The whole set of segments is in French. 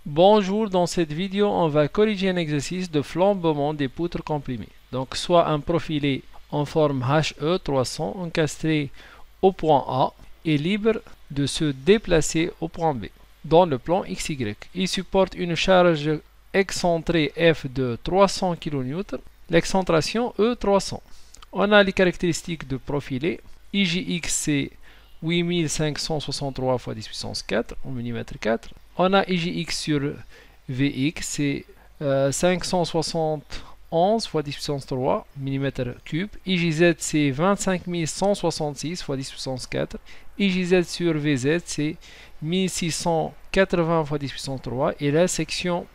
Bonjour, dans cette vidéo, on va corriger un exercice de flambement des poutres comprimées. Donc, soit un profilé en forme HE 300 encastré au point A est libre de se déplacer au point B dans le plan XY. Il supporte une charge excentrée F de 300 kN, l'excentration E 300. On a les caractéristiques de profilé. IJX c'est 8563 x 10 puissance 4 en mm². On a IJX sur VX, c'est 571 x 10 puissance 3 mm3. IJZ, c'est 25166 x 10 puissance 4. IJZ sur VZ, c'est 1680 x 10 puissance 3. Et la section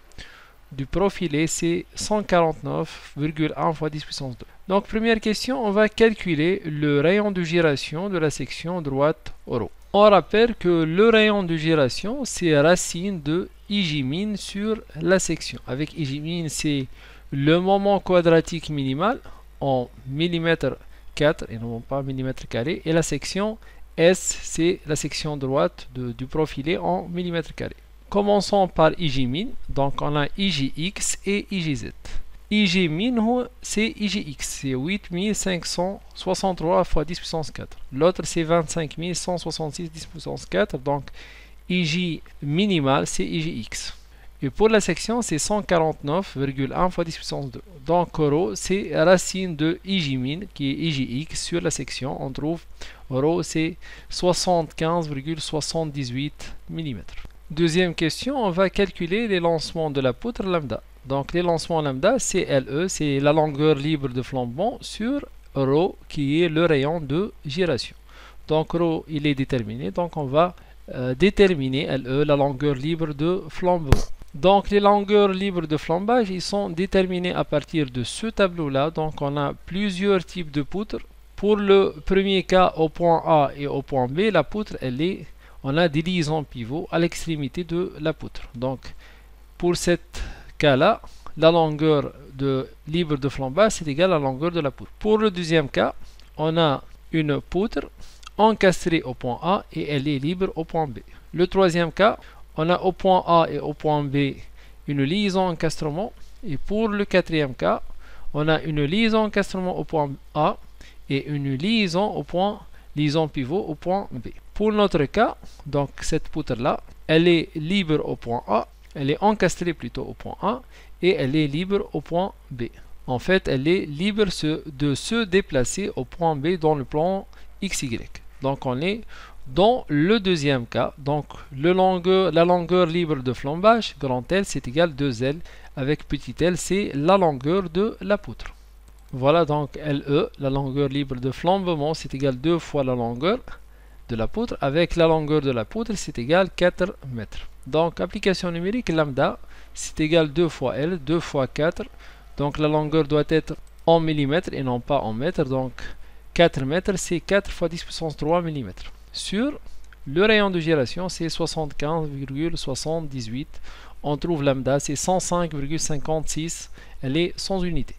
du profilé, c'est 149,1 x 10 puissance 2. Donc, première question, on va calculer le rayon de gyration de la section droite ρ. On rappelle que le rayon de gyration, c'est racine de Ij min sur la section. Avec Ij min, c'est le moment quadratique minimal en mm², et non pas mm². Et la section S, c'est la section droite du profilé en mm². Commençons par Ij min. Donc, on a Ijx et Ijz. Ij min, c'est Ijx, c'est 8563 x 10 puissance 4. L'autre, c'est 25166 10 puissance 4. Donc, Ij minimal, c'est Ijx. Et pour la section, c'est 149,1 x 10 puissance 2. Donc, ρ, c'est racine de Ij min, qui est Ijx sur la section. On trouve ρ, c'est 75,78 mm. Deuxième question, on va calculer les lancements de la poutre lambda. Donc, les lancements lambda, c'est LE, c'est la longueur libre de flambement sur ρ, qui est le rayon de gyration. Donc, ρ, il est déterminé. Donc, on va déterminer LE, la longueur libre de flambement. Donc, les longueurs libres de flambage, ils sont déterminés à partir de ce tableau-là. Donc, on a plusieurs types de poutres. Pour le premier cas, au point A et au point B, la poutre, on a des liaisons pivots à l'extrémité de la poutre. Donc, pour cette cas-là, la longueur libre de flambage c'est égal à la longueur de la poutre. Pour le deuxième cas, on a une poutre encastrée au point A et elle est libre au point B. Le troisième cas, on a au point A et au point B une liaison encastrement. Et pour le quatrième cas, on a une liaison encastrement au point A et une liaison pivot au point B. Pour notre cas, donc cette poutre-là, elle est libre au point A, elle est encastrée plutôt au point A et elle est libre au point B. En fait, elle est libre de se déplacer au point B dans le plan XY. Donc, on est dans le deuxième cas. Donc, la longueur libre de flambage, grand L, c'est égal à 2L. Avec petit l, c'est la longueur de la poutre. Voilà donc LE, la longueur libre de flambement, c'est égal à 2 fois la longueur de la poutre. Avec la longueur de la poutre, c'est égal à 4 mètres. Donc, application numérique, lambda, c'est égal à 2 fois L, 2 fois 4. Donc, la longueur doit être en millimètres et non pas en mètres. Donc, 4 mètres, c'est 4 fois 10 puissance 3 mm. Sur le rayon de gyration, c'est 75,78. On trouve lambda, c'est 105,56. Elle est sans unité.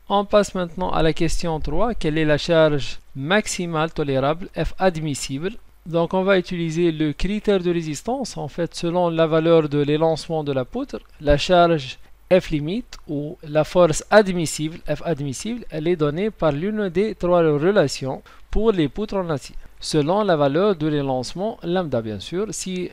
On passe maintenant à la question 3. Quelle est la charge maximale tolérable F admissible? Donc, on va utiliser le critère de résistance. En fait, selon la valeur de l'élancement de la poutre, la charge F limite ou la force admissible, F admissible, elle est donnée par l'une des trois relations pour les poutres en acier. Selon la valeur de l'élancement, lambda bien sûr. Si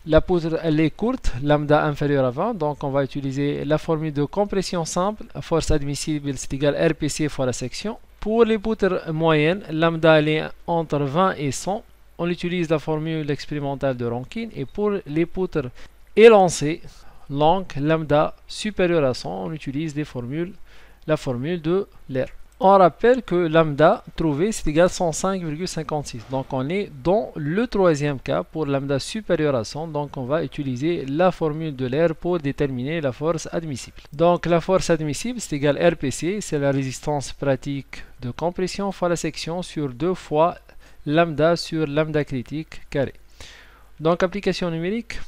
la poutre elle est courte, lambda inférieur à 20, donc on va utiliser la formule de compression simple. La force admissible c'est égal à RPC fois la section. Pour les poutres moyennes, lambda elle est entre 20 et 100. On utilise la formule expérimentale de Rankine. Et pour les poutres élancées, longues, lambda supérieur à 100, on utilise la formule de l'air. On rappelle que lambda trouvé c'est égal à 105,56. Donc on est dans le troisième cas pour lambda supérieur à 100. Donc on va utiliser la formule de l'air pour déterminer la force admissible. Donc la force admissible c'est égal à RPC, c'est la résistance pratique de compression fois la section sur 2 fois lambda sur lambda critique carré. Donc application numérique,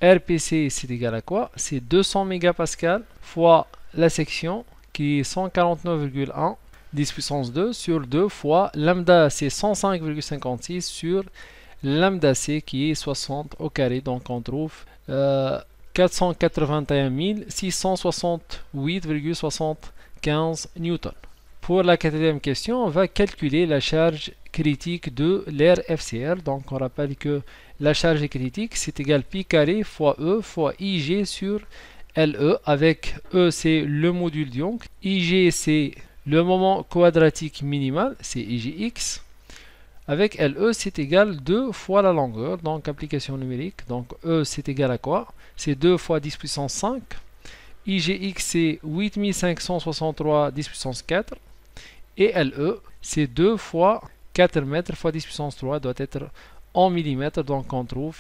RPC c'est égal à quoi? C'est 200 mégapascal fois la section qui est 149,1 10 puissance 2 sur 2 fois lambda c'est 105,56 sur lambda c qui est 60 au carré. Donc on trouve 481 668,75 newtons. Pour la quatrième question, on va calculer la charge critique de l'air FCR. Donc on rappelle que la charge critique c'est égal pi carré fois E fois IG sur LE, avec E c'est le module de Young, IG c'est le moment quadratique minimal, c'est IGX, avec LE c'est égal 2 fois la longueur, donc application numérique. Donc E c'est égal à quoi? C'est 2 fois 10 puissance 5, IGX c'est 8563 10 puissance 4, et LE c'est 2 fois 4 mètres fois 10 puissance 3, doit être en millimètres. Donc on trouve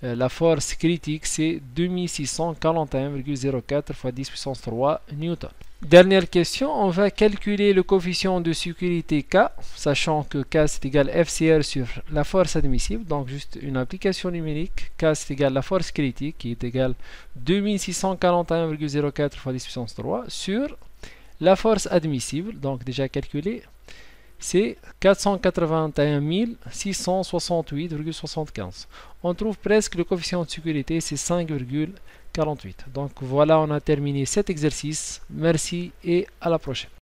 la force critique c'est 2641,04 fois 10 puissance 3 newton. Dernière question, on va calculer le coefficient de sécurité K, sachant que K c'est égal FCR sur la force admissible. Donc juste une application numérique, K c'est égal la force critique qui est égale 2641,04 fois 10 puissance 3 sur la force admissible, donc déjà calculée, c'est 481 668,75. On trouve presque le coefficient de sécurité, c'est 5,48. Donc voilà, on a terminé cet exercice. Merci et à la prochaine.